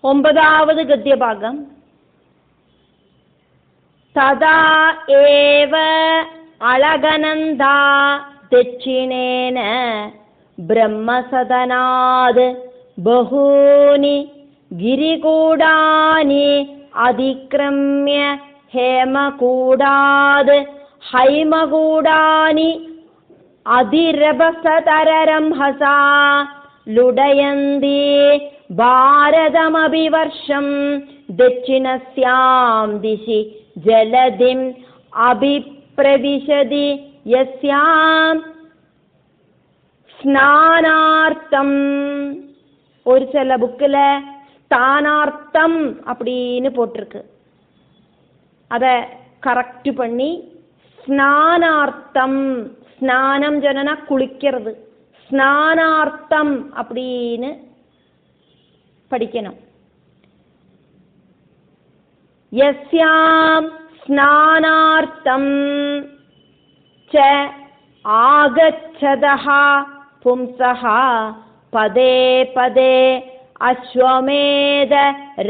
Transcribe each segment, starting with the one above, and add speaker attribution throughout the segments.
Speaker 1: ഒമ്പതാവത് ഗദ്യഭാഗം. തദാ ഏവ അളകനന്ദാ ദക്ഷിണേന ബ്രഹ്മസദനാത് ബഹൂനി ഗിരികൂടാനി അതിക്രമ്യ ഹേമകൂടാത് ഹൈമകൂടാനി അതിരഭസതരംഹസാ ലുഡയന്തി ഭാരതമഭിവർഷം ദക്ഷിണസ്യാം ദിശി ജലധിം അഭിപ്രവിശതി യസ്യാം ஸ்நானார்த்தம். ஒரு சில புக்கில் ஸ்தானார்த்தம் அப்படின்னு போட்டிருக்கு. அதை கரெக்ட் பண்ணி ஸ்நானார்த்தம், ஸ்நானம் சொன்னா குளிக்கிறது, ஸ்நானார்த்தம் அப்படின்னு படிக்கணும். யஸ்யாம் ஸ்நானார்த்தம் ச ஆகச்சதஹ பும்சஹ பதே பதே அஸ்வமேத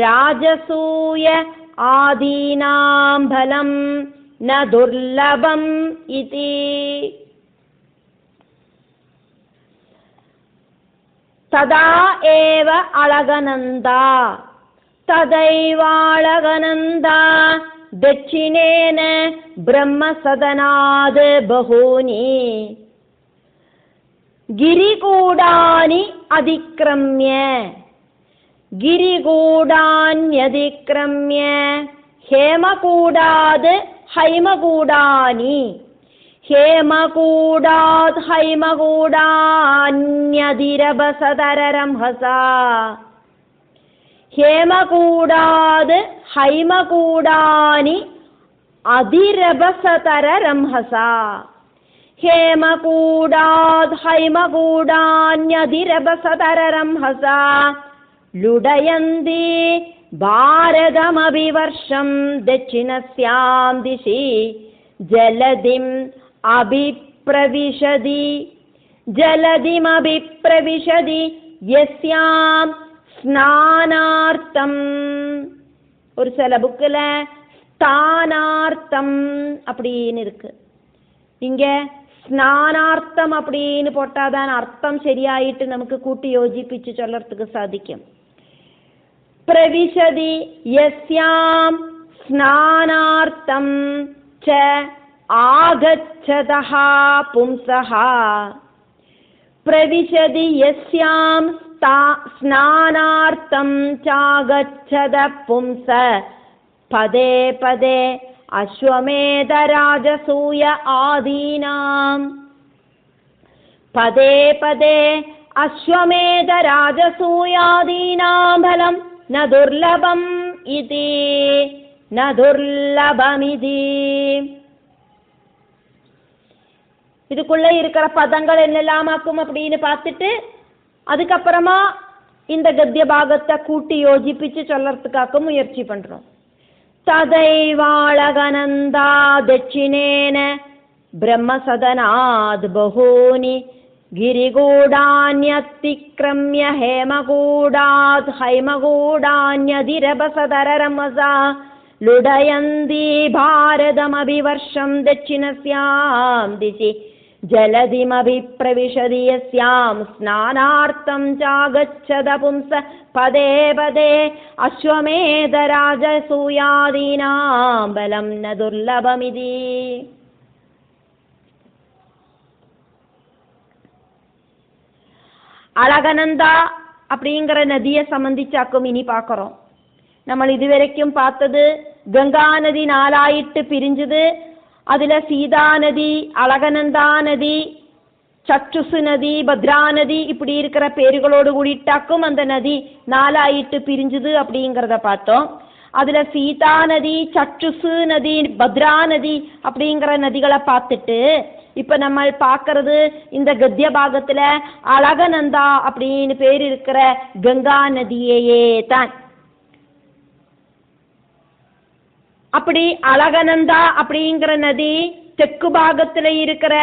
Speaker 1: ராஜசூய ஆதீனாம் பலம் ந துர்லபம் இதி. ததா ஏவ அழகநந்தா, ததைவாளகநந்தா தட்சிணேன பிரம்மசதனாத் பகூனி கிரிகூடானி அதிக்ரம்ய, கிரிகூடான்யதிக்ரம்ய ஹேமகூடாத் ஹைமகூடானி, ஹேமகூடாத் ஹைமகூடான்யதிரபசதரரம்ஹசா, ஹேமகூடாத் ஹைமகூடானி அதிரபசதரரம்ஹசா, ஹேமகூடாத் ஹைமகூடான்யதிரபசதரரம்ஹசா லுடயந்தி பாரதமபிவர்ஷம் தட்சிணஸ்யாம் திசி ஜலதிம் அபிப்ரவிஷதி, ஜலதிம் அபிப்ரவிஷதி யஸ்யாம் ஸ்நானார்த்தம். ஒரு சில புக்கில் ஸ்தானார்த்தம் அப்படின்னு இருக்கு. இங்க ஸ்நானார்த்தம் அப்படின்னு போட்டாதான் அர்த்தம் சரியாயிட்டு நமக்கு கூட்டி யோசிப்பிச்சு சொல்லறதுக்கு சாதிக்கும். பிரவிஷதி யஸ்யாம் ஸ்நானார்த்தம் ச ஆகச்சதஹ பும்சஹ, பிரவிஷதி யஸ்யாம் ஸ்நானார்த்தம் சாகச்சத பும்ச பதே பதே அஸ்வமேத ராஜசூய ஆதீனாம், பதே பதே அஸ்வமேத ராஜசூயாதீனாம் பலம் ந துர்லபம் இதி, ந துர்லபமிதி. இதுக்குள்ள இருக்கிற பதங்கள் என்னெல்லாமாக்கும் அப்படின்னு பார்த்துட்டு அதுக்கப்புறமா இந்த கத்திய பாகத்தை கூட்டி யோசிப்பிச்சு சொல்லறதுக்காக முயற்சி பண்றோம். ததைவாளகநந்தா தட்சிணேன பிரம்மசதனாத் பகூனி கிரிகூடான்யதிக்ரம்ய ஹேமகூடாத் ஹைமகூடான்யதிரபசதரரம்ஹசா லுடயந்தி பாரதமபிவர்ஷம் தட்சிணஸ்யாம் திசி ஜலதிமபிப்ரவிஷதி யஸ்யாம் ஸ்நானார்த்தம் சாகச்சத பும்ச பதே பதே அஸ்வமேத ராஜசூயாதீனாம் பலம் ந துர்லபமிதி. அழகநந்தா அப்படிங்கிற நதியை சம்பந்திச்சாக்கும் இனி பார்க்கிறோம். நம்ம இதுவரைக்கும் பார்த்தது கங்கா நதி நாலாயிட்டு பிரிஞ்சுது. அதுல சீதா நதி, அழகநந்தா நதி, சற்றுசு நதி, பத்ரா நதி இப்படி இருக்கிற பேர்களோடு கூடிட்டாக்கும் அந்த நதி நாலாயிட்டு பிரிஞ்சுது அப்படிங்கிறத பார்த்தோம். அதுல சீதா நதி, சற்றுசு நதி, பத்ரா நதி அப்படிங்கிற நதிகளை பார்த்துட்டு இப்ப நம்ம பார்க்கறது இந்த கத்திய பாகத்துல அழகநந்தா அப்படின்னு பேர் இருக்கிற கங்கா நதியையே தான். அப்படி அழகநந்தா அப்படிங்கிற நதி தெற்கு பாகத்துல இருக்கிற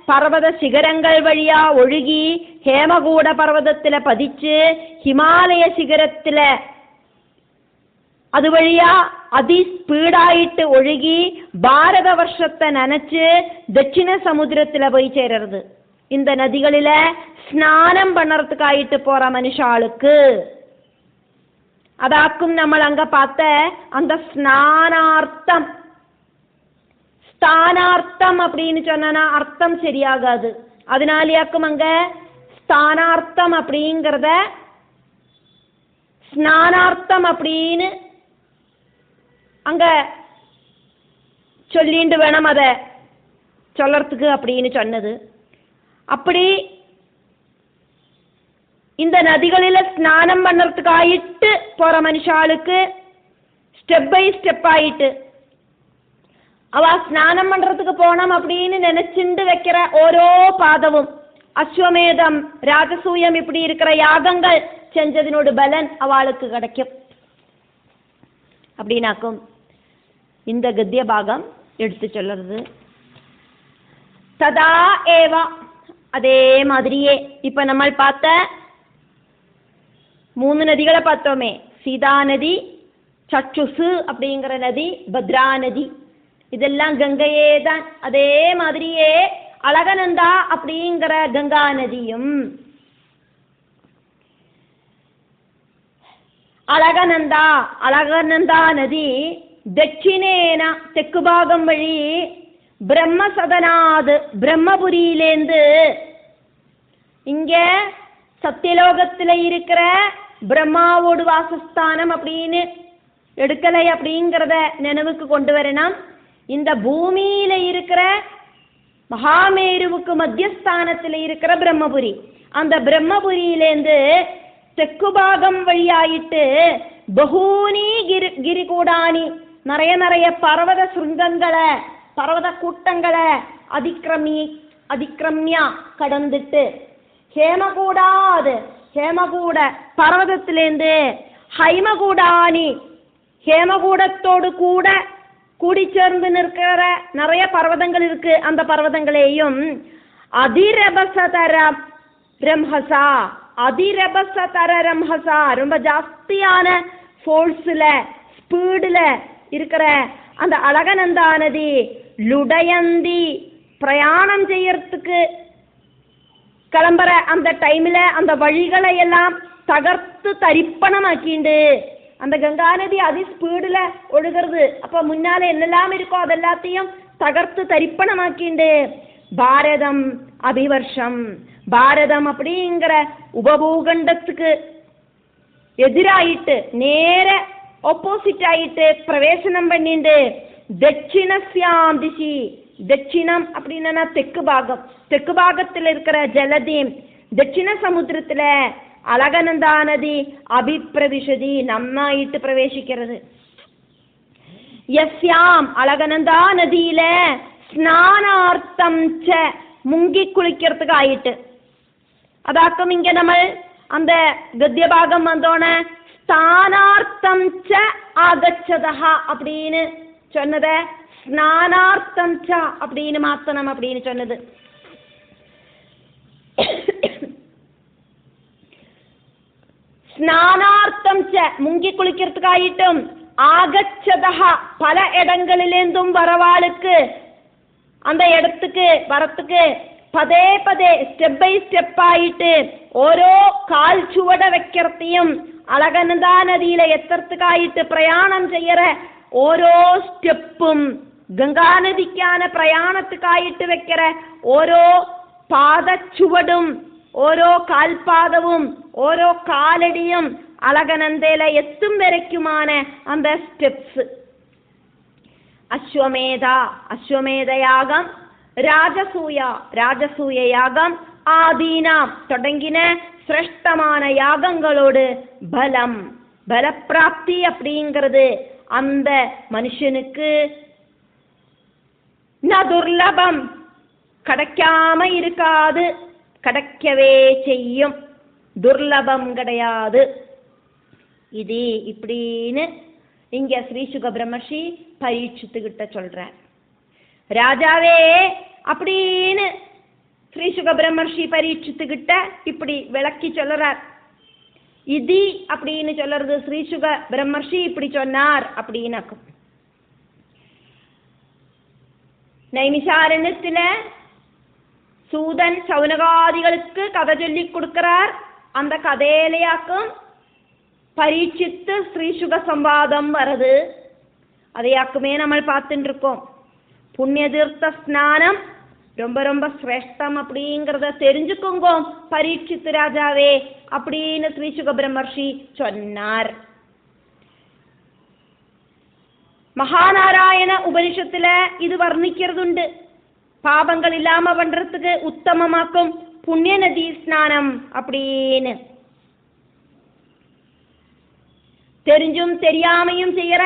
Speaker 1: பர்வத சிகரங்கள் வழியா ஒழுகி ஹேமகூட பர்வதத்துல பதிச்சு ஹிமாலய சிகரத்துல അതുവഴിയാ അതിസ്പീഡായിട്ട് ഒഴുകി ഭാരതവർഷത്തെ നനച്ച് ദക്ഷിണ സമുദ്രത്തിലെ പോയി ചേരരുത്. இந்த நதிகளில ஸ்நானம் பண்ணறதுக்காயிட்டு போற மனுஷாளுக்கு அதாக்கும் நம்ம அங்க பார்த்த அந்த ஸ்நானார்த்தம் ஸ்தானார்த்தம் அப்படின்னு சொன்னா அர்த்தம் சரியாகாது. அதனாலயாக்கும் அங்க ஸ்தானார்த்தம் அப்படிங்கிறத ஸ்நானார்த்தம் அப்படின்னு அங்க சொல்லிட்டு வேணும் அதை சொல்லறதுக்கு அப்படின்னு சொன்னது. அப்படி இந்த நதிகளில ஸ்நானம் பண்ணறதுக்காயிட்டு போற மனுஷாளுக்கு ஸ்டெப் பை ஸ்டெப் ஆயிட்டு அவ ஸ்நானம் பண்றதுக்கு போனோம் அப்படின்னு நினைச்சுண்டு வைக்கிற ஓரோ பாதவும் அஸ்வமேதம் ராஜசூயம் இப்படி இருக்கிற யாகங்கள் செஞ்சதினோட பலன் அவளுக்கு கிடைக்கும் அப்படின்னாக்கும் இந்த கத்திய பாகம் எடுத்து சொல்றது. ததா ஏவா அதே மாதிரியே இப்ப நம்ம பார்த்த 3 நதிகளை பார்த்தோமே, சீதா நதி, சச்சுசு அப்படிங்கிற நதி, பத்ரா நதி, இதெல்லாம் கங்கையே தான். அதே மாதிரியே அழகநந்தா அப்படிங்கிற கங்கா நதியும் அழகநந்தா நதி தட்சிணேன தெற்கு பாகம் வழி பிரம்மசதனாது பிரம்மபுரியிலேந்து இங்க சத்தியலோகத்தில் இருக்கிற பிரம்மாவோடு வாசஸ்தானம் அப்படின்னு எடுக்கலை அப்படிங்கிறத நினைவுக்கு கொண்டு வரணும். இந்த பூமியில இருக்கிற மகாமேருவுக்கு மத்தியஸ்தானத்தில் இருக்கிற பிரம்மபுரி, அந்த பிரம்மபுரியிலேந்து தெற்கு பாகம் வழியாயிட்டு பகூனி கிரிகூடானி நிறைய பர்வத சுருங்கங்களை பர்வத கூட்டங்களை அதிக்கிரமியா கடந்துட்டு ஹேமகூட பர்வதத்திலேருந்து ஹைமகூடானி ஹேமகூடத்தோடு கூட கூடி சேர்ந்து நிற்கிற நிறைய பர்வதங்கள் இருக்கு. அந்த பர்வதங்களையும் அதிரபசதர ரம்ஹசா ரொம்ப ஜாஸ்தியான ஃபோர்ஸ்ல ஸ்பீடுல இருக்கிற அந்த அழகநந்தா நதி லுடயந்தி பிரயாணம் செய்யறதுக்கு கிளம்புற அந்த டைம்ல அந்த வழிகளை எல்லாம் தகர்த்து தரிப்பணமாக்கிண்டு அந்த கங்கா நதி அதி ஸ்பீடுல ஒழுகிறது. அப்ப முன்னால என்னெல்லாம் இருக்கோ அதெல்லாத்தையும் தகர்த்து தரிப்பணமாக்கிண்டு பாரதம் அபிவர்ஷம், பாரதம் அப்படிங்கிற உபபூகண்டத்துக்கு எதிராயிட்டு நேர ஆப்போசிட் ஆயிட்டு பிரவேசனம் பண்ணிண்டு தட்சிணஸ்யாம் திசி, தட்சிணம் அப்படின்னா தெற்கு பாகத்தில் இருக்கிற ஜலதி தட்சிண சமுத்திரத்துல அழகநந்தா நதி அபிப்பிரவிஷதி நம்மாயிட்டு பிரவேசிக்கிறது. யஸ்யாம் அழகநந்தா நதியில ஸ்நானார்த்தம் ச முங்கி குளிக்கிறதுக்கு ஆயிட்டு. அதாக்கும் இங்க நம்ம அந்த கத்திய பாகம் வந்தோன ஸ்தானார்த்தம் ச ஆகச்சதஹ அப்படின்னு சொன்னத ஸ்நானார்த்தம் ச அப்படின்னு மாத்தனம் அப்படின்னு சொன்னது. ஸ்நானார்த்தம் ச முங்கி குளிக்கிறதுக்காயிட்டும் ஆகச்சதஹ பல இடங்களிலேந்தும் வரவாளுக்கு அந்த இடத்துக்கு வரத்துக்கு பதே ஸ்டெப் பை ஸ்டெப் ஆயிட்டு ஓரோ கால் சுவட வைக்கிறதையும் அழகநந்தா நதியில எத்தறதுக்காயிட்டு பிரயாணம் செய்யற ஓரோ ஸ்டெப்பும் கங்கா நதிக்கான பிரயாணத்துக்காயிட்டு வைக்கிற ஓரோ பாதச்சுவடும் ഓരോ കാൽപാദവും ഓരോ കാലടിയും അളകനന്തയിലെ എത്തും വരയ്ക്കുമാണ് அந்த സ്റ്റെപ്സ്. അശ്വമേധയാഗം, രാജസൂയ യാഗം ആദീനാം തുടങ്ങിன சிரேஷ்டமான யாகங்களோடு பலப்பிராப்தி அப்படிங்கிறது அந்த மனுஷனுக்கு துர்லபம் கிடைக்காம இருக்காது, கிடைக்கவே செய்யும், துர்லபம் கிடையாது. இது இப்படின்னு இங்க ஸ்ரீ சுக பிரம்மர்ஷி பரீட்சித்துக்கிட்ட சொல்றார். ராஜாவே அப்படின்னு ஸ்ரீ சுக பிரம்மர்ஷி பரீட்சித்துக்கிட்ட இப்படி விளக்கி சொல்றார். இதி அப்படின்னு சொல்றது ஸ்ரீசுக பிரம்மர்ஷி இப்படி சொன்னார் அப்படின்னாக்கும். நைமிஷாரண்யத்துல சூதன் சௌனகாதிகளுக்கு கதை சொல்லி கொடுக்கிறார். அந்த கதையிலையாக்கும் பரீட்சித்து ஸ்ரீசுக சம்வாதம் வருது. அதையாக்குமே நம்ம பார்த்துட்டு இருக்கோம். புண்ணிய தீர்த்த ஸ்நானம் ரொம்ப ரொம்ப சிரேஷ்டம் அப்படிங்கிறத தெரிஞ்சுக்கோங்க பரீட்சித்து ராஜாவே அப்படின்னு ஸ்ரீசுக பிரம்மர்ஷி சொன்னார். மகாநாராயண உபனிஷத்துல இது வர்ணிக்கிறதுண்டு. பாபங்கள் இல்லாம பண்றதுக்கு உத்தமமாக்கும் புண்ணிய நதி ஸ்நானம் அப்படின்னு. தெரிஞ்சும் தெரியாமையும் செய்யற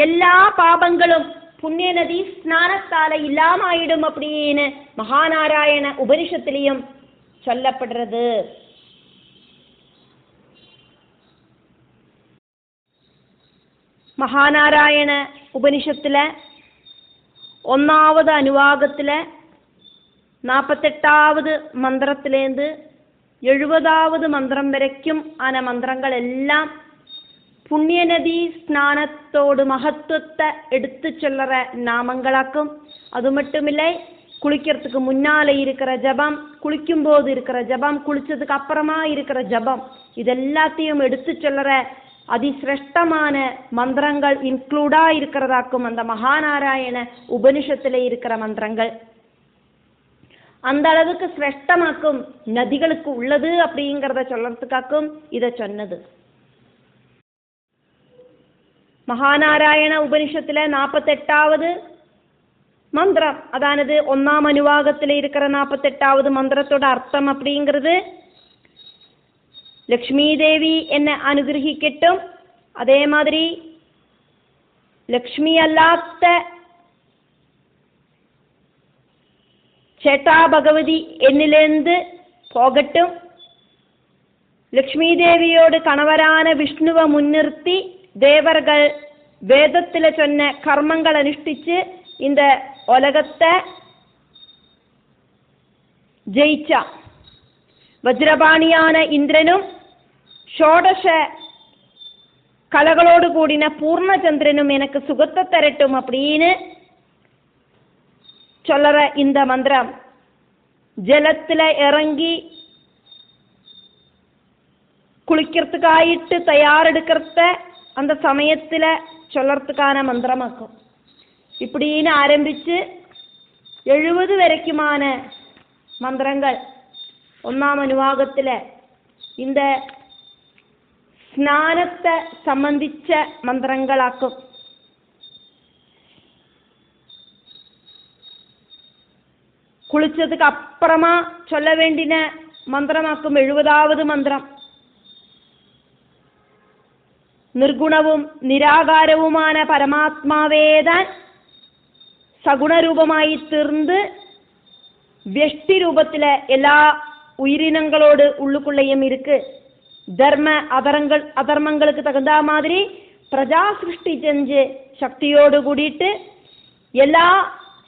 Speaker 1: எல்லா பாபங்களும் புண்ணிய நதி ஸ்நானத்தால இல்லாம ஆயிடும் அப்படின்னு மகாநாராயண உபனிஷத்திலையும் சொல்லப்படுறது. மகாநாராயண உபனிஷத்துல 1வது அனுவாகத்துல 48வது மந்திரத்திலேருந்து 70வது மந்திரம் வரைக்கும் ஆன மந்திரங்கள் எல்லாம் புண்ணிய நதி ஸ்நானத்தோடு மகத்துவத்தை எடுத்து சொல்லுற நாமங்களாக்கும். அது மட்டும் இல்லை, குளிக்கிறதுக்கு முன்னால இருக்கிற ஜபம், குளிக்கும் போது இருக்கிற ஜபம், குளிச்சதுக்கு அப்புறமா இருக்கிற ஜபம், இதெல்லாத்தையும் எடுத்து சொல்லுற அதிசிரேஷ்டமான மந்திரங்கள் இன்க்ளூடா இருக்கிறதாக்கும் அந்த மகாநாராயண உபனிஷத்துல இருக்கிற மந்திரங்கள். அந்த அளவுக்கு சிரேஷ்டமாக்கும் நதிகளுக்கு உள்ளது அப்படிங்கிறத சொல்றதுக்காக்கும் இதை சொன்னது. மகாநாராயண உபனிஷத்துல 48வது மந்திரம், அதானது 1ஆம் அனுவாகத்தில் இருக்கிற 48வது மந்திரத்தோட அர்த்தம் அப்படிங்கிறது, லக்ஷ்மி தேவி என்னை அனுகிரகிக்கட்டும், அதே மாதிரி லக்ஷ்மி அல்லாத்த சேட்டா பகவதி என்னிலிருந்து போகட்டும், லக்ஷ்மி தேவியோடு கணவரான விஷ்ணுவை முன்னிறுத்தி தேவர்கள் வேதத்துல சொன்ன கர்மங்கள் அனுஷ்டிச்சு இந்த உலகத்தை ஜெயிச்சா, வஜ்ரபாணியான இந்திரனும் ஷோடச கலகளோடு கூடின பூர்ணச்சந்திரனும் எனக்கு சுகத்தை தரட்டும் அப்படின்னு சொல்லுற இந்த மந்திரம் ஜலத்துல இறங்கி குளிக்கிறதுக்காயிட்டு தயாரெடுக்கிறத அந்த சமயத்துல சொல்லறதுக்கான மந்திரமாக்கும். இப்படின்னு ஆரம்பிச்சு 70 வரைக்குமான மந்திரங்கள் 1ஆம் அனுவாகத்துல இந்த ஸ்நானத்தை சம்பந்திச்ச மந்திரங்களாக்கும். குளிச்சதுக்கு அப்புறமா சொல்ல வேண்டின மந்திரமாக்கும் 70வது மந்திரம். நிர்குணவும் நிராகாரவுமான பரமாத்மாவேதான் சகுணரூபமாய் தீர்ந்து வெஷ்டி ரூபத்துல எல்லா உயிரினங்களோடு உள்ளுக்குள்ளேயும் இருக்கு. தர்ம அதர்மங்களுக்கு தகுந்த மாதிரி பிரஜா சிருஷ்டி செஞ்சு சக்தியோடு கூடிட்டு எல்லா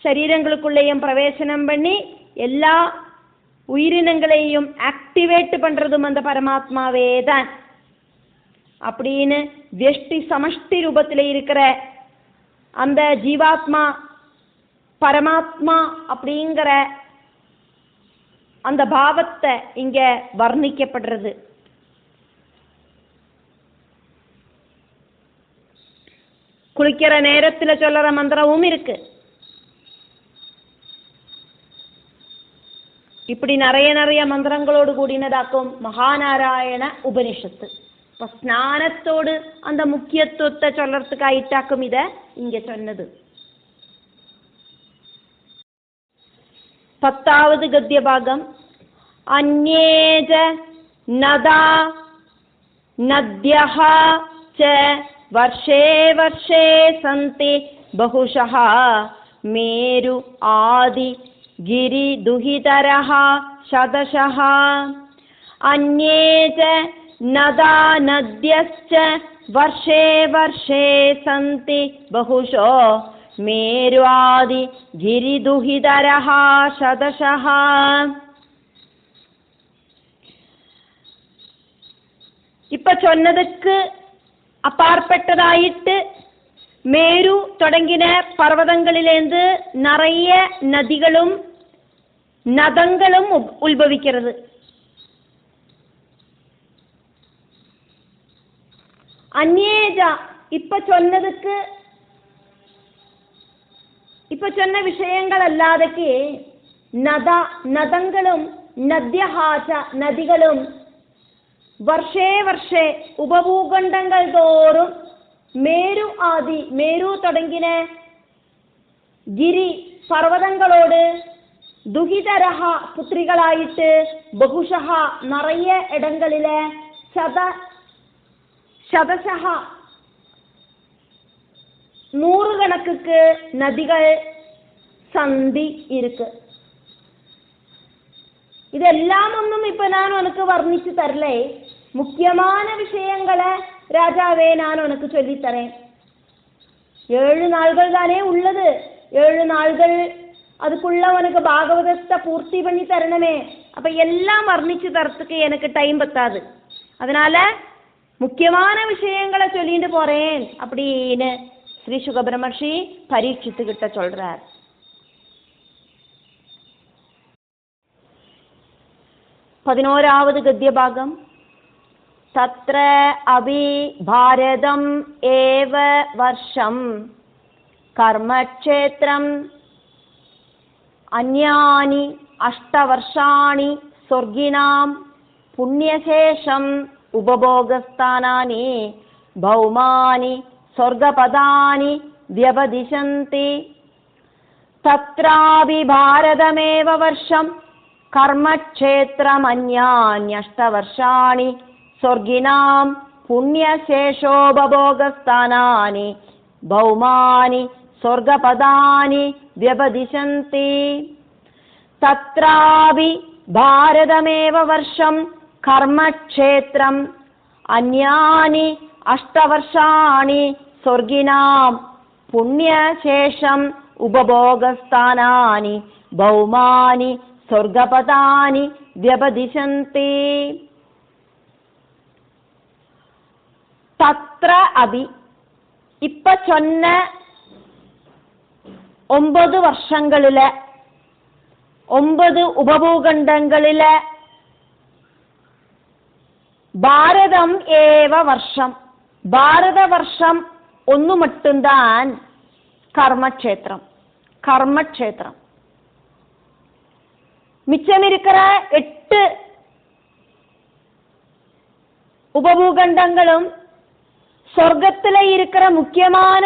Speaker 1: சரீரங்களுக்குள்ளேயும் பிரவேசனம் பண்ணி எல்லா உயிரினங்களையும் ஆக்டிவேட் பண்றதும் அந்த பரமாத்மாவே தான் அப்படின்னு வெஷ்டி சமஷ்டி ரூபத்தில் இருக்கிற அந்த ஜீவாத்மா பரமாத்மா அப்படிங்கிற அந்த பாவத்தை இங்க வர்ணிக்கப்படுறது. குளிக்கிற நேரத்தில் சொல்லுற மந்திரமும் இருக்கு. இப்படி நிறைய மந்திரங்களோடு கூடினதாக்கும் மகாநாராயண உபனிஷத்து. இப்போ ஸ்நானத்தோடு அந்த முக்கியத்துவத்தை சொல்றதுக்கு ஆயிட்டாக்கும் இதை இங்க சொன்னது. 10வது கத்திய பாகம். அந்நேஜ நதா நத்யஹ ச வர்ஷே வர்ஷே சந்தி பகுஷஹ மேரு ஆதி கிரி துஹிதரஹ சதசஹ அந்நேஜ நதா நத்யஸ்ச வர்ஷே வர்ஷே சந்தி பகுஷோ மேரு ஆதி கிரி துஹிதரஹ சதசஹ. இப்ப சொன்னதுக்கு அப்பாற்பட்டதாயிட்டு மேரு தொடங்கின பர்வதங்களிலேந்து நிறைய நதிகளும் நதங்களும் உத்பவிக்கிறது. அந்நேஜ இப்ப சொன்ன விஷயங்கள் அல்லாதக்கு നദങ്ങളും നദ്യഹാച നദികളും വർഷേ വർഷേ ഉപഭൂഖണ്ഡങ്ങൾ തോറും മേരു തുടങ്ങിന ഗിരി പർവ്വതങ്ങളോട് ദുഹിതരഹ പുത്രികളായിട്ട് ബഹുശഃ നിറയ ഇടങ്ങളിലെ ശതശഃ നൂറുകണക്ക് നദികൾ സന്ധി ഇருக்கு. ഇതെല്ലാം ഒന്നും ഇപ്പൊ ഞാൻ ഉനക്ക് വർണ്ണിച്ചു തരലേ, മുഖ്യமான விஷயங்களை ராஜாவே நான் உனக்கு சொல்லித்தரேன். 7 நாள்கள் தானே உள்ளது. 7 நாள்கள் அதுக்குள்ள உனக்கு பாகவதத்தை பூர்த்தி பண்ணி தரணுமே. அப்ப எல்லாம் வர்ணிச்சு தரத்துக்கு எனக்கு டைம் பத்தாது. அதனால முக்கியமான விஷயங்களை சொல்லிட்டு போறேன் அப்படின்னு ஸ்ரீ சுகபிரமர்ஷி பரீட்சித்துக்கிட்ட சொல்றார். 11வது गद्यभागம். तत्र अभि भारतम् एव वर्षं कर्मक्षेत्रम् अन्यानि 8 वर्षाणि स्वर्गिणां पुण्यशेषम् उपभोगस्थानानि भौमानि स्वर्गपदानि व्यपदिशन्ति. तत्रापि भारतमेव वर्षं कर्मक्षेत्रमन्यान्यष्ट वर्षाणि स्वर्गिणां पुण्यशेषोपभोगस्थानानि भौमानि स्वर्गपदानि व्यपदिशन्ति. तत्रापि भारतमेव वर्षं कर्मक्षेत्रम् अन्यानि 8 वर्षाणि स्वर्गिणां पुण्यशेषम् उपभोगस्थानानि भौमानि स्वर्गपदानि व्यपदिशन्ति. तत्र अभि ഇപ്പ சொன்ன 9 വർഷങ്ങളിലെ 9 ഉപഭൂഖണ്ഡങ്ങളിലെ ഭാരതം ഏവ വർഷം, ഭാരതവർഷം ഒന്നു மட்டும்தான் கர்மக்ஷேத்திரம். மிச்சம் இருக்கிற 8 உபபூகண்டங்களும் சொர்க்கத்துல இருக்கிற முக்கியமான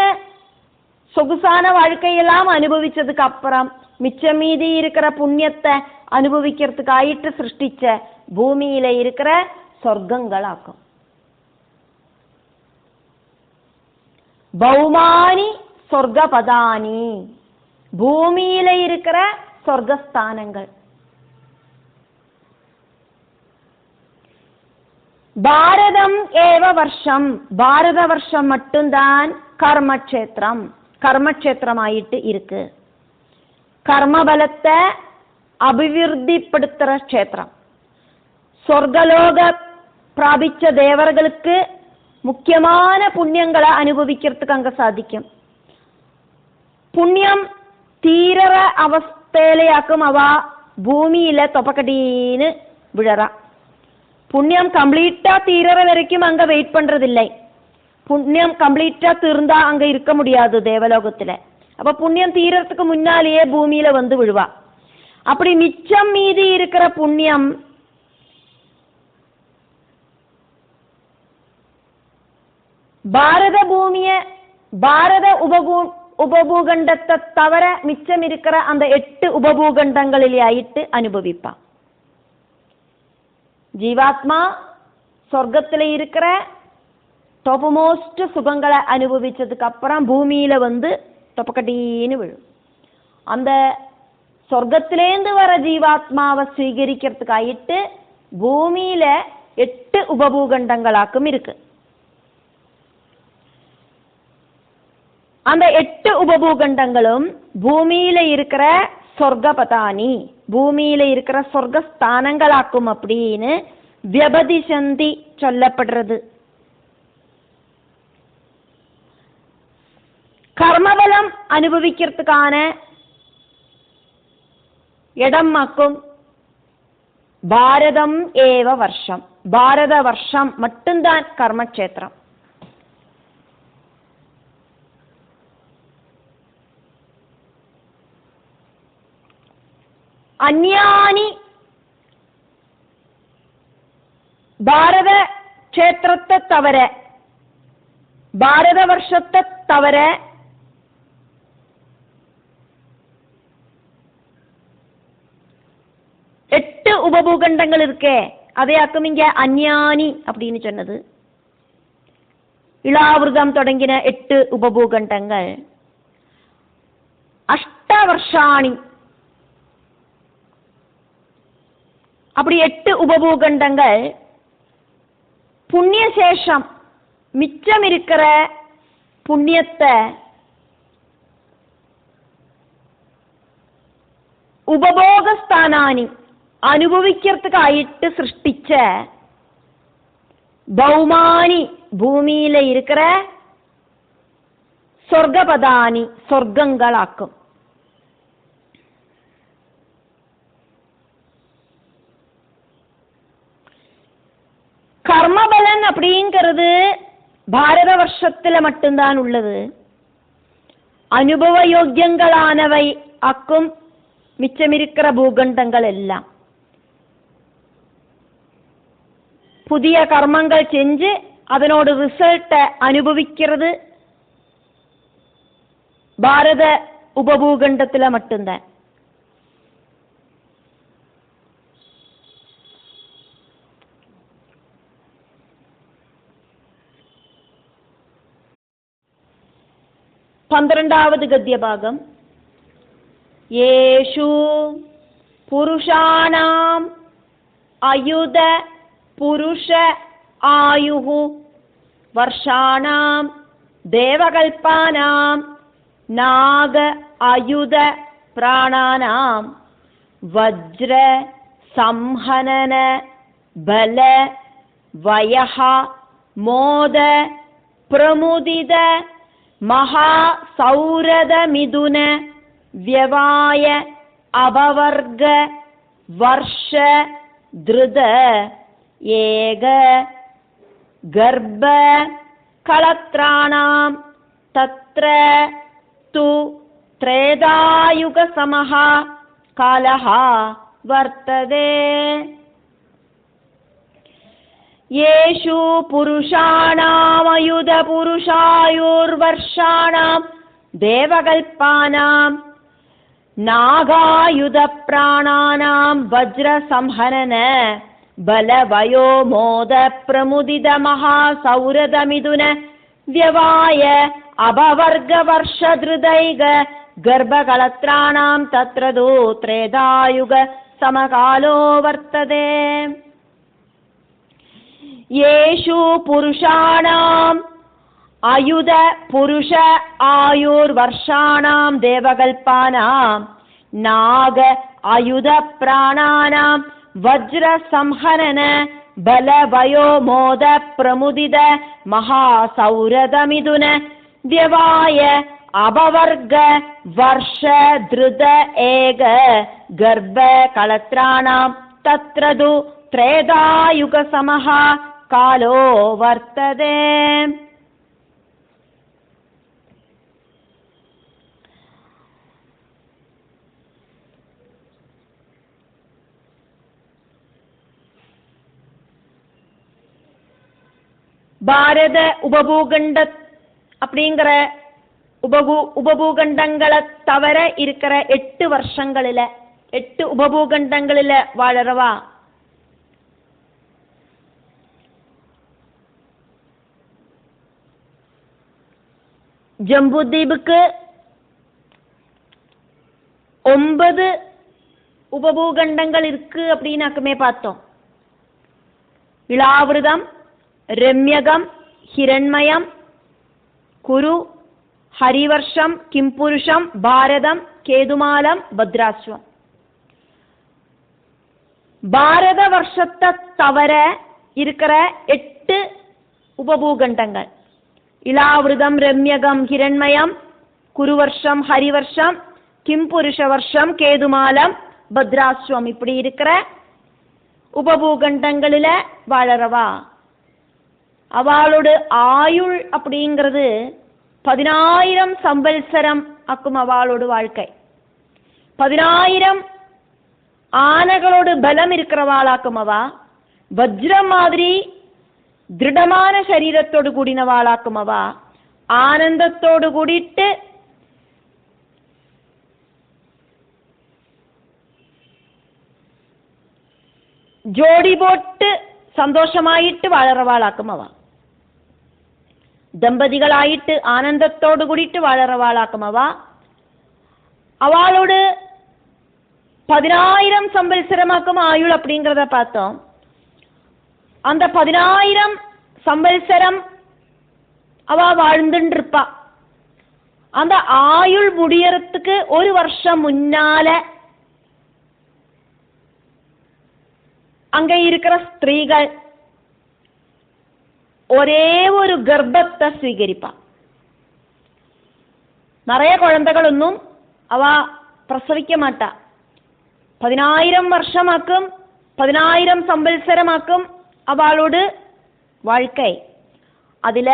Speaker 1: சொகுசான வாழ்க்கையெல்லாம் அனுபவிச்சதுக்கு அப்புறம் மிச்சம் மீதி இருக்கிற புண்ணியத்தை அனுபவிக்கிறதுக்காயிட்டு சிருஷ்டிச்ச பூமியில இருக்கிற சொர்க்கங்களாக்கும். பௌமானி சொர்க்கபதானி, பூமியில இருக்கிற சொர்க்கஸ்தானங்கள். பாரதம் ஏவ வருஷம், பாரத வருஷம் மட்டும்தான் கர்மக்ஷேத்திரமாயிட்டு இருக்கு. கர்மபலத்தை அபிவிருத்திப்படுத்துற க்ஷேத்திரம். சொர்க்கலோக பிராபிச்ச தேவர்களுக்கு முக்கியமான புண்ணியங்களை அனுபவிக்கிறதுக்கு அங்க சாதிக்கும். புண்ணியம் தீரற அவஸ்தையிலேயாக்கும் அவ பூமியில தொப்பக்கட்டின்னு விழறா. புண்ணியம் கம்ப்ளீட்டா தீரற வரைக்கும் அங்க வெயிட் பண்றதில்லை. புண்ணியம் கம்ப்ளீட்டா தீர்ந்தா அங்க இருக்க முடியாது தேவலோகத்துல. அப்ப புண்ணியம் தீரறதுக்கு முன்னாலேயே பூமியில வந்து விழுவா. அப்படி மிச்சம் மீதி இருக்கிற புண்ணியம் பாரத பூமிய, பாரத உபபூகண்டத்தை தவிர மிச்சம் இருக்கிற அந்த 8 உபபூகண்டங்களிலே ஆயிட்டு அனுபவிப்பா. ஜீவாத்மா சொர்க்கத்துல இருக்கிற டாப் மோஸ்ட் சுகங்களை அனுபவிச்சதுக்கு அப்புறம் பூமியில வந்து தொப்பக்கட்டின்னு விழும். அந்த சொர்க்கத்திலேந்து வர ஜீவாத்மாவை ஸ்வீகரிக்கிறதுக்காயிட்டு பூமியில 8 உபபூகண்டங்களாக்கும் இருக்கு. அந்த 8 உபபூகண்டங்களும் பூமியில இருக்கிற சொர்க்கபதானி, பூமியில இருக்கிற சொர்க்கஸ்தானங்களாக்கும் அப்படின்னு വ്യപദിശന്തി ചൊല്ലപ്പെടുறது. கர்மபலம் அனுபவிக்கிறதுக்கான இடம் மக்கும் பாரதம் ஏவ வருஷம். பாரத வருஷம் மட்டும்தான் கர்மக்ஷேத்திரம். அந்யானி பாரத க்ஷேத்திரத்தை தவிர, பாரத வருஷத்தை தவிர எட்டு உபபூகண்டங்கள் இருக்கே, அதையாக்கும் இங்க அந்யானி அப்படின்னு சொன்னது. இளாவிரதம் தொடங்கின 8 உபபூகண்டங்கள். அஷ்டவர்ஷாணி அப்படி 8 உபபூகண்டங்கள். புண்ணியசேஷம் மிச்சம் இருக்கிற புண்ணியத்தை உபபோகஸ்தானானி அனுபவிக்கிறதுக்காயிட்டு சிருஷ்டிச்ச பௌமானி பூமியில இருக்கிற சொர்க்கபதானி சொர்க்கங்களாக்கும். கர்மபலன் அப்படிங்கிறது பாரத வருஷத்துல மட்டும்தான் உள்ளது. அனுபவ யோக்கியங்களானவை ஆக்கும் மிச்சமிருக்கிற பூகண்டங்கள் எல்லாம். புதிய கர்மங்கள் செஞ்சு அதனோட ரிசல்ட்டை அனுபவிக்கிறது பாரத உபபூகண்டத்துல மட்டும்தான். பன்னிரண்டாவது கத்திய பாகம். ஏஷு புருஷாணாம் அயுத புருஷ ஆயுஹு வர்ஷாணாம் தேவகல்பானாம் நாக அயுத பிராணானாம் வஜ்ர சம்ஹனன பல வயஹ மோத பிரமுதித மகா சௌரத மிதுன வியவாய அபவர்க வர்ஷ திருத ஏக கர்ப்ப கலத்ராணாம் தத்ர து த்ரேதாயுக சமஹ காலஹ வர்த்ததே. येषु पुरुषाणामयुध पुरुषायुर्वर्षाणां देवकल्पानां नागायुध प्राणानां वज्रसंहनन बलवयो मोद प्रमुदित महासौरदमिदुन व्यवाय अपवर्गवर्षधृदैग गर्भकलत्राणां तत्र तु त्रेधायुग समकालो वर्तते. येषु पुरुषाणाम् अयुध पुरुष आयुर्वर्षाणां देवकल्पानां नाग अयुध प्राणानां वज्र संहनन बल वयो मोद प्रमुदित महासौरदमिदुन व्यवाय अपवर्ग वर्ष धृत एग गर्भ कलत्राणां तत्र तु त्रेधायुग समः कालो वर्तते. பாரத உபபூகண்ட அப்படிங்கிற உபபூகண்டங்களை தவிர இருக்கிற 8 வருஷங்களில 8 உபபூகண்டங்களில வாழறவா ஜம்புதீபுக்கு 9 உபபூகண்டங்கள் இருக்கு அப்படின்னாக்குமே பார்த்தோம். இளாவிரதம், ரம்யகம், ஹிரண்மயம், குரு, ஹரிவர்ஷம், கிம்புருஷம், பாரதம், கேதுமாலம், பத்ராஸ்வம். பாரத வருஷத்தை தவிர இருக்கிற 8 உபபூகண்டங்கள் இலாவிருதம், ரம்யகம், ஹிரண்மயம், குருவர்ஷம், ஹரிவர்ஷம், கிம்புருஷ வருஷம், கேதுமாலம், பத்ராஸ்வம் இப்படி இருக்கிற உபபூகண்டங்களில் வாழறவா அவளோட ஆயுள் அப்படிங்கிறது 10,000 சம்பல்சரம் ஆக்கும். அவளோட வாழ்க்கை 10,000 ஆனைகளோடு பலம் இருக்கிறவாளாக்கும். அவா வஜ்ரம் மாதிரி திருடமான சரீரத்தோடு கூடினவாளாக்கும். அவா ஆனந்தத்தோடு கூடிட்டு ஜோடி போட்டு சந்தோஷமாயிட்டு வாழறவாளாக்கும். அவா தம்பதிகளாயிட்டு ஆனந்தத்தோடு கூடிட்டு வாழறவாளாக்கும். அவா அவளோடு 10,000 சம்பல்சரமாக்கும் ஆயுள் அப்படிங்கிறத பார்த்தோம். அந்த 10,000 சம்பல்சரம் அவ வாழ்ந்துட்டு இருப்பா. அந்த ஆயுள் முடியறதுக்கு 1 வருஷம் முன்னால அங்க இருக்கிற ஸ்திரீகள் ஒரே ஒரு கர்ப்பத்தை സ്വീകരിப்பா. நிறைய குழந்தைகளൊന്നും அவ பிரசவிக்க மாட்டா. 10,000 வருஷமாக்கும், 10,000 சம்பல்சரமாக்கும் அவளோடு வாழ்க்கை. அதுல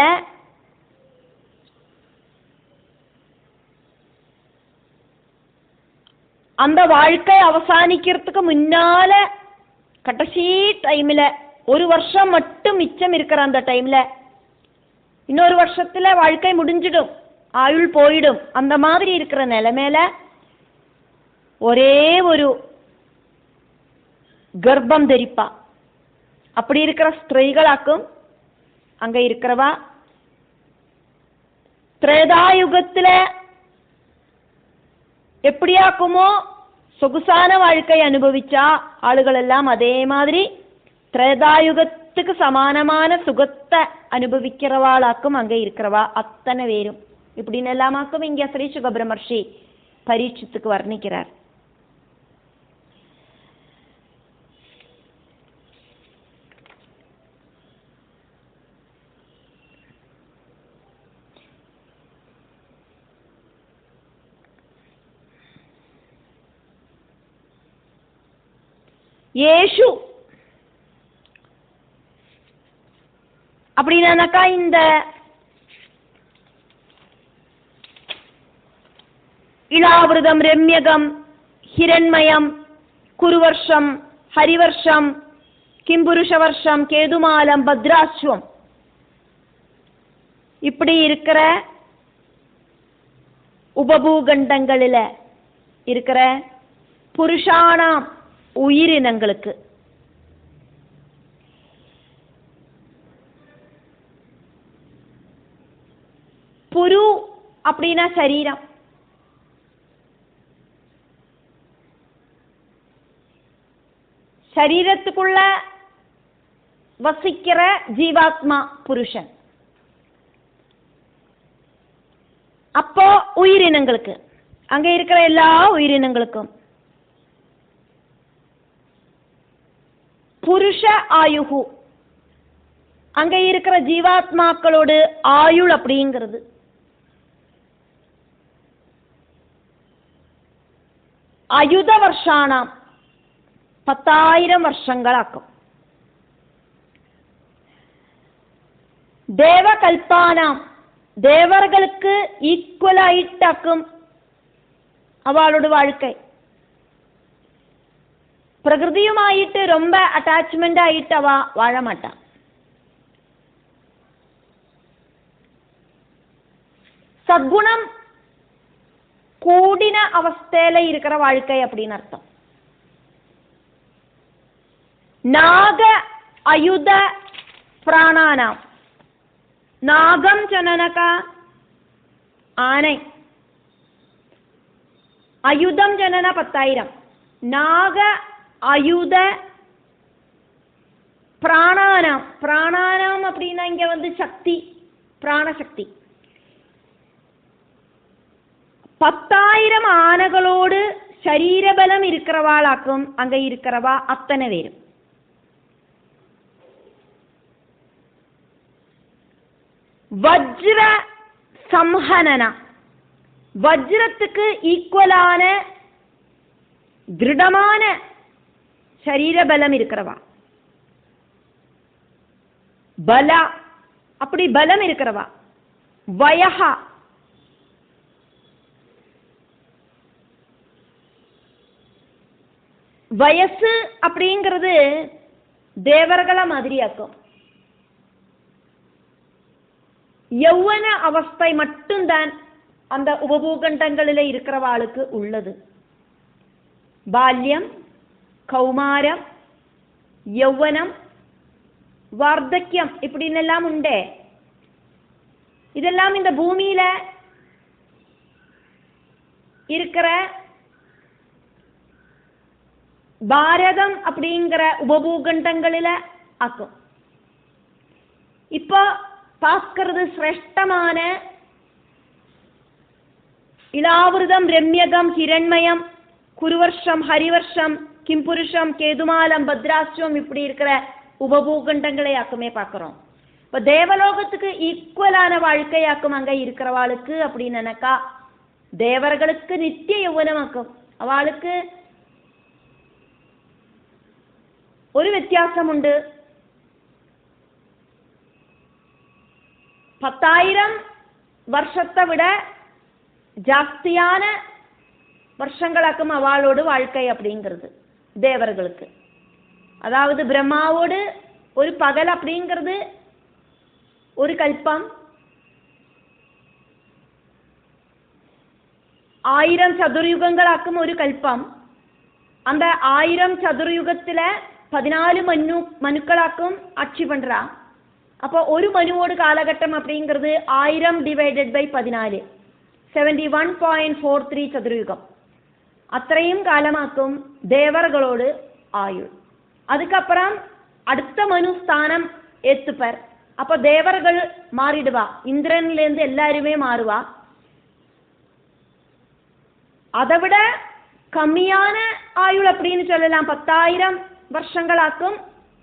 Speaker 1: அந்த வாழ்க்கை அவசானிக்கிறதுக்கு முன்னால கடைசி டைம்ல 1 வருஷம் மட்டும் மிச்சம் இருக்கிற அந்த டைம்ல இன்னொரு வருஷத்துல வாழ்க்கை முடிஞ்சிடும், ஆயுள் போயிடும். அந்த மாதிரி இருக்கிற நிலைமையில ஒரே ஒரு கர்ப்பம் தரிப்பா. அப்படி இருக்கிற ஸ்திரீகளாக்கும் அங்க இருக்கிறவா. திரேதாயுகத்துல எப்படியாக்குமோ சொகுசான வாழ்க்கை அனுபவிச்சா ஆளுகள் எல்லாம் அதே மாதிரி திரேதாயுகத்துக்கு சமானமான சுகத்தை அனுபவிக்கிறவாளாக்கும் அங்க இருக்கிறவா அத்தனை பேரும். இப்படின்னு எல்லாமாக்கும் இங்க ஸ்ரீ சுகபிரமர்ஷி பரீட்சித்துக்கு வர்ணிக்கிறார். ஏஷு அப்படின்னாக்கா இந்த இலாவிருதம், ரம்யகம், ஹிரண்மயம், குருவர்ஷம், ஹரிவர்ஷம், கிம்புருஷ வருஷம், கேதுமாலம், பத்ராஸ்வம் இப்படி இருக்கிற உபபூகண்டங்களில் இருக்கிற புருஷானாம் உயிரினங்களுக்கு புரு அப்படின்னா சரீரம், சரீரத்துக்குள்ள வசிக்கிற ஜீவாத்மா புருஷன். அப்போ உயிரினங்களுக்கு அங்க இருக்கிற எல்லா உயிரினங்களுக்கும் புருஷ ஆயுகு அங்க இருக்கிற ஜீவாத்மாக்களோடு ஆயுள் அப்படிங்கிறது அயுத வருஷானாம் 10,000 வருஷங்களாக்கும். தேவகல்பானாம் தேவர்களுக்கு ஈக்குவலாயிட்டாக்கும் அவளோட வாழ்க்கை. பிரகிருதியுமாயிட்டு ரொம்ப அட்டாச்மெண்ட் ஆயிட்டு அவ வாழ மாட்டான். சத்குணம் கூடின அவஸ்தையில இருக்கிற வாழ்க்கை அப்படின்னு அர்த்தம். நாக அயுத பிராணானாம் நாகம் ஜனனகா ஆனை, அயுதம் ஜனன 10,000. நாக அயுத பிராணானாம், பிராணானாம் அப்படின்னா இங்க வந்து சக்தி, பிராணசக்தி. 10,000 ஆனைகளோடு சரீரபலம் இருக்கிறவாளாக்கும் அங்க இருக்கிறவா அத்தனை பேரும். வஜ்ர சம்ஹனன, வஜ்ரத்துக்கு ஈக்குவலான திருடமான சரீரபலம் இருக்கிறவா. பல, அப்படி பலம் இருக்கிறவா. வயஹா, வயசு அப்படிங்கிறது தேவர்களை மாதிரியாக்கும். யௌவன அவஸ்தை மட்டும்தான் அந்த உபபூகண்டங்களில் இருக்கிறவாளுக்கு உள்ளது. ബാല്യം, കൗമാരം, യൗവനം, വാർദ്ധക്യം இப்படின்னெல்லாம் உண்டே. இதெல்லாம் இந்த பூமியில இருக்கிற பாரதம் அப்படிங்கிற உபபூகண்டங்களில ஆக்கும். இப்போ பார்க்கிறது சிரேஷ்டமான இலாவிருதம், ரம்யகம், ஹிரண்மயம், குருவர்ஷம், ஹரிவர்ஷம், கிம்புருஷம், கேதுமாலம், பத்ராஸ்யம் இப்படி இருக்கிற உபபூகண்டங்களையாக்குமே பார்க்கிறோம். இப்போ தேவலோகத்துக்கு ஈக்குவலான வாழ்க்கையாக்கும் அங்க இருக்கிறவாளுக்கு அப்படின்னு நினைக்கா. தேவர்களுக்கு நித்திய யௌவனமாக்கும். அவளுக்கு ഒരു വ്യത്യാസമുണ്ട്. 10,000 വർഷത്തെ விட ஜாஸ்தியான வருஷங்களாக்கும் அவளோடு வாழ்க்கை அப்படிங்கிறது தேவர்களுக்கு. அதாவது பிரம்மாவோடு ஒரு பகல் அப்படிங்கிறது ஒரு கல்பம், 1000 சதுர்யுகங்களாக்கும் ஒரு கல்பம். அந்த 1000 சதுர்யுகத்துல 14 மனுக்களாக்கும் ஆட்சி பண்றா. அப்போ ஒரு மனுவோடு காலகட்டம் அப்படிங்கிறது 1000 டிவைடட் பை 14, 71.43 சதுர்யுகம். அத்தனையும் காலமாக்கும் தேவர்களோடு ஆயுள். அதுக்கப்புறம் அடுத்த மனு ஸ்தானம் ஏத்துப்பர். அப்போ தேவர்கள் மாறிடுவா, இந்திரன்லேருந்து எல்லாருமே மாறுவா. அதை விட கம்மியான ஆயுள் அப்படின்னு சொல்லலாம், 10,000 வருஷங்களாக்கும்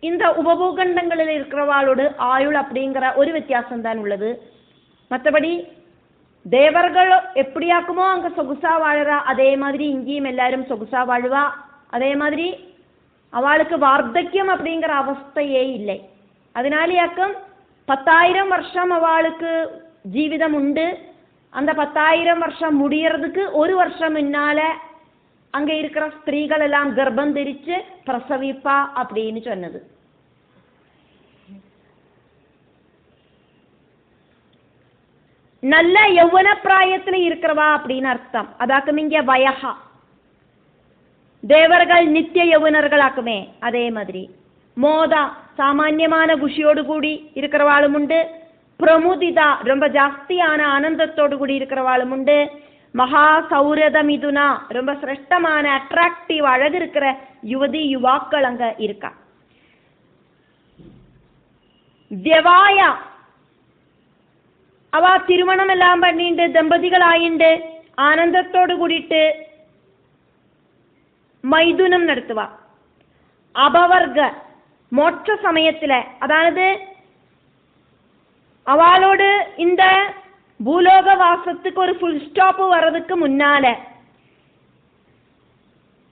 Speaker 1: இந்த உபபூகண்டங்களில் இருக்கிறவாளோடு ஆயுள் அப்படிங்கிற ஒரு வித்தியாசம் தான் உள்ளது. மற்றபடி தேவர்கள் எப்படியாக்குமோ அங்க சொகுசா வாழறா, அதே மாதிரி இங்கேயும் எல்லாரும் சொகுசா வாழுவா. அதே மாதிரி அவளுக்கு வார்த்தக்கியம் அப்படிங்கிற அவஸ்தையே இல்லை. அதனாலேயாக்கும் 10,000 வருஷம் அவளுக்கு ஜீவிதம் உண்டு. அந்த 10,000 வருஷம் முடியறதுக்கு ஒரு வருஷம் முன்னால அங்க இருக்கிற ஸ்திரீகள் எல்லாம் கர்ப்பம் தரிச்சு பிரசவிப்பா அப்படின்னு சொன்னது. நல்ல யௌவன பிராயத்துல இருக்கிறவா அப்படின்னு அர்த்தம். அதாக்கும் இங்க வயஹா. தேவர்கள் நித்திய யௌவனர்களாக்குமே அதே மாதிரி. மோதா, சாமான்யமான குஷியோடு கூடி இருக்கிறவாளும் உண்டு. பிரமுதிதா, ரொம்ப ஜாஸ்தியான ஆனந்தத்தோடு கூடி இருக்கிறவாளும் உண்டு. மகா சௌரத மிதுனா, ரொம்ப சிரேஷ்டமான அட்ராக்டிவ் அழகு இருக்கிற யுவதி யுவாக்கள் அங்க இருக்கா. வியவாயா, அவ திருமணம் எல்லாம் பண்ணிட்டு தம்பதிகள் ஆயிண்டு ஆனந்தத்தோடு கூடிட்டு மைதுனம் நடத்துவா. அபவர்க, மோட்ச சமயத்துல, அதாவது அவளோடு இந்த பூலோக வாசத்துக்கு ஒரு ஃபுல் ஸ்டாப் வர்றதுக்கு முன்னால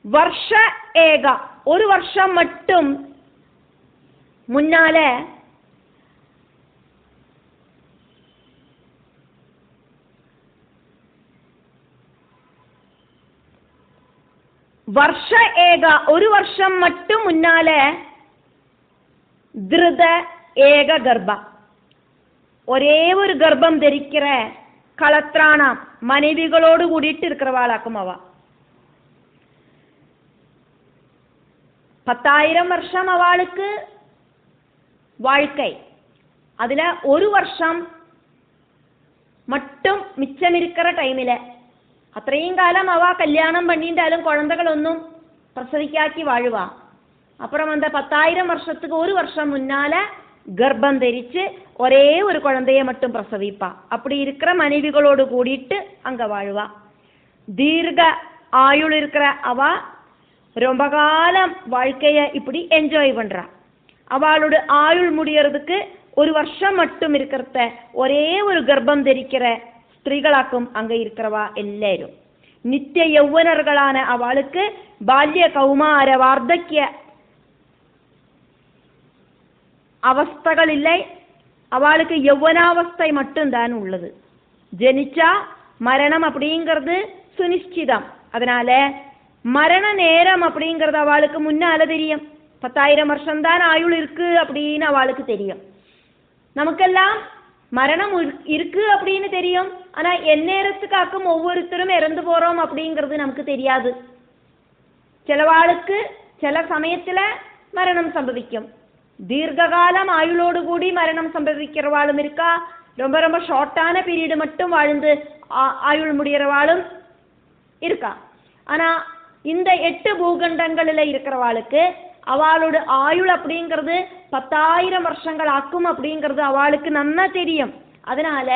Speaker 1: வருஷ ஏகா, ஒரு வருஷம் மட்டும் முன்னால வருஷ ஏகா, ஒரு வருஷம் மட்டும் முன்னால திருத ஏக கர்ப்பா, ஒரே ஒரு கர்ப்பம் தரிக்கிற களத்ராணாம் மனைவிகளோடு கூடிட்டு இருக்கிறவாளாக்கும் அவ. 10,000 வருஷம் அவளுக்கு வாழ்க்கை. அதுல ஒரு வருஷம் மட்டும் மிச்சம் இருக்கிற டைமில അത്രയും കാലം അവ കല്യാണം பண்ணிட்டாலும் குழந்தைகளൊന്നും பிரசவிக்காக்கி வாழுவா. அப்புறம் அந்த 10,000 வருஷத்துக்கு ஒரு வருஷம் முன்னால கர்ப்பம் தரிச்சு ஒரே ஒரு குழந்தைய மட்டும் பிரசவிப்பா. அப்படி இருக்கிற மனைவிகளோடு கூடிட்டு அங்க வாழுவா. தீர்க்க ஆயுள் இருக்கிற அவ ரொம்ப காலம் வாழ்க்கைய இப்படி என்ஜாய் பண்றா. அவளோட ஆயுள் முடியறதுக்கு 1 வருஷம் மட்டும் இருக்கிறத ஒரே ஒரு கர்ப்பம் தரிக்கிற ஸ்திரீகளாக்கும் அங்க இருக்கிறவா எல்லாரும். நித்திய யௌவனர்களான அவளுக்கு பால்ய கௌமார வார்த்தக்கிய அவஸ்தகள் இல்லை. அவளுக்கு யௌவனாவஸ்தை மட்டும்தான் உள்ளது. ஜனிச்சா மரணம் அப்படிங்கிறது சுனிச்சிதம். அதனால மரண நேரம் அப்படிங்கிறது அவளுக்கு முன்னால தெரியும். 10,000 வருஷம்தான் ஆயுள் இருக்கு அப்படின்னு அவளுக்கு தெரியும். நமக்கெல்லாம் மரணம் இருக்கு அப்படின்னு தெரியும். ஆனா எந்நேரத்துக்காக்கும் ஒவ்வொருத்தரும் இறந்து போறோம் அப்படிங்கிறது நமக்கு தெரியாது. சிலவாளுக்கு சில சமயத்துல மரணம் சம்பவிக்கும். தீர்க்காலம் ஆயுளோடு கூடி மரணம் சம்பவிக்கிறவாளும் இருக்கா. ரொம்ப ரொம்ப ஷார்ட்டான பீரியடு மட்டும் வாழ்ந்து ஆயுள் முடிகிறவாளும் இருக்கா. ஆனா இந்த 8 பூகண்டங்களில் இருக்கிறவாளுக்கு அவளோட ஆயுள் அப்படிங்கிறது 10,000 வருஷங்கள் ஆக்கும் அப்படிங்கிறது அவளுக்கு நன்னா தெரியும். அதனால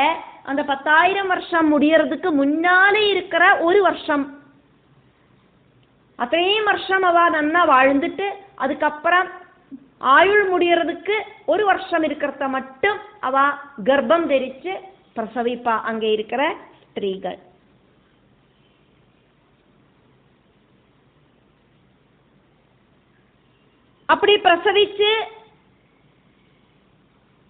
Speaker 1: அந்த 10,000 வருஷம் முடியறதுக்கு முன்னாலே இருக்கிற 1 வருஷம் அத்தனையும் வருஷம் அவ நன்னா வாழ்ந்துட்டு அதுக்கப்புறம் ஆயுள் முடியறதுக்கு 1 வருஷம் இருக்கிறத மட்டும் அவ கர்ப்பம் தரிச்சு பிரசவிப்பா அங்கே இருக்கிற ஸ்திரீகள். அப்படி பிரசவிச்சு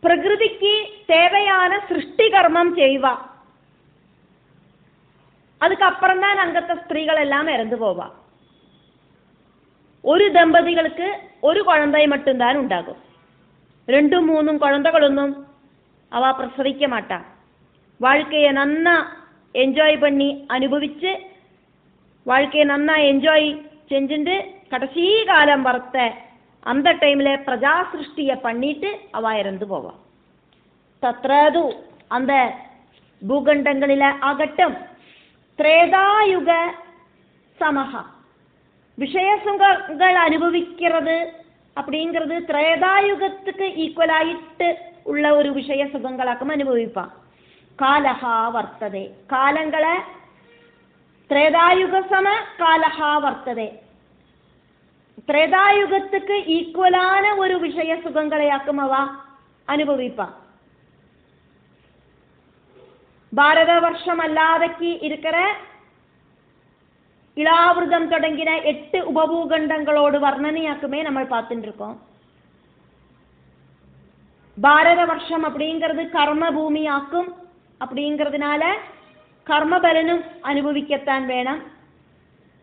Speaker 1: பிரகிருதிக்கு தேவையான சிருஷ்டி கர்மம் செய்வா. அதுக்கப்புறம் தான் அங்கத்த ஸ்திரீகள் எல்லாம் இறந்து போவா. ஒரு தம்பதிகளுக்கு 1 குழந்தை மட்டும்தான் உண்டாகும். 2, 3 குழந்தைகளொன்னும் அவ பிரசவிக்க மாட்டா. வாழ்க்கையை நன்னா என்ஜாய் பண்ணி அனுபவிச்சு வாழ்க்கையை நன்னா என்ஜாய் செஞ்சுட்டு கடைசி காலம் வரத்த அந்த டைம்ல பிரஜா சிருஷ்டிய பண்ணிட்டு அவ இறந்து போவா. தத்ரது அந்த பூகண்டங்களில ஆகட்டும் திரேதாயுக சமஹா விஷய சுகங்கள் அனுபவிக்கிறது அப்படிங்கிறது திரேதாயுகத்துக்கு ஈக்குவலாயிட்டு உள்ள ஒரு விஷய சுகங்களாக்கும் அனுபவிப்பான். காலஹா வர்த்ததே காலங்களை திரேதாயுக சம காலஹா வர்த்ததே திரேதாயுகத்துக்கு ஈக்குவலான ஒரு விஷய சுகங்களையாக்கும் அவ அனுபவிப்பான். பாரத வருஷம் அல்லாதக்கு இருக்கிற இளாவிரதம் தொடங்கின 8 உபபூகண்டங்களோடு வர்ணனையாக்குமே நம்ம பார்த்துட்டு இருக்கோம். பாரத வருஷம் அப்படிங்கிறது கர்ம பூமி ஆக்கும். அப்படிங்கிறதுனால கர்ம பலனும் அனுபவிக்கத்தான் வேணும்.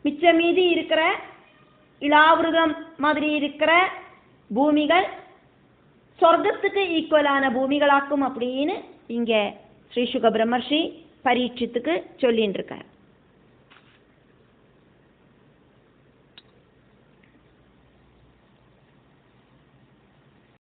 Speaker 1: மிச்ச மீதி இருக்கிற இளாவிரதம் மாதிரி இருக்கிற பூமிகள் சொர்க்கத்துக்கு ஈக்குவலான பூமிகளாக்கும் அப்படின்னு இங்க ஸ்ரீ சுக பிரம்மர்ஷி பரீட்சித்துக்கு சொல்லிட்டு இருக்கார்.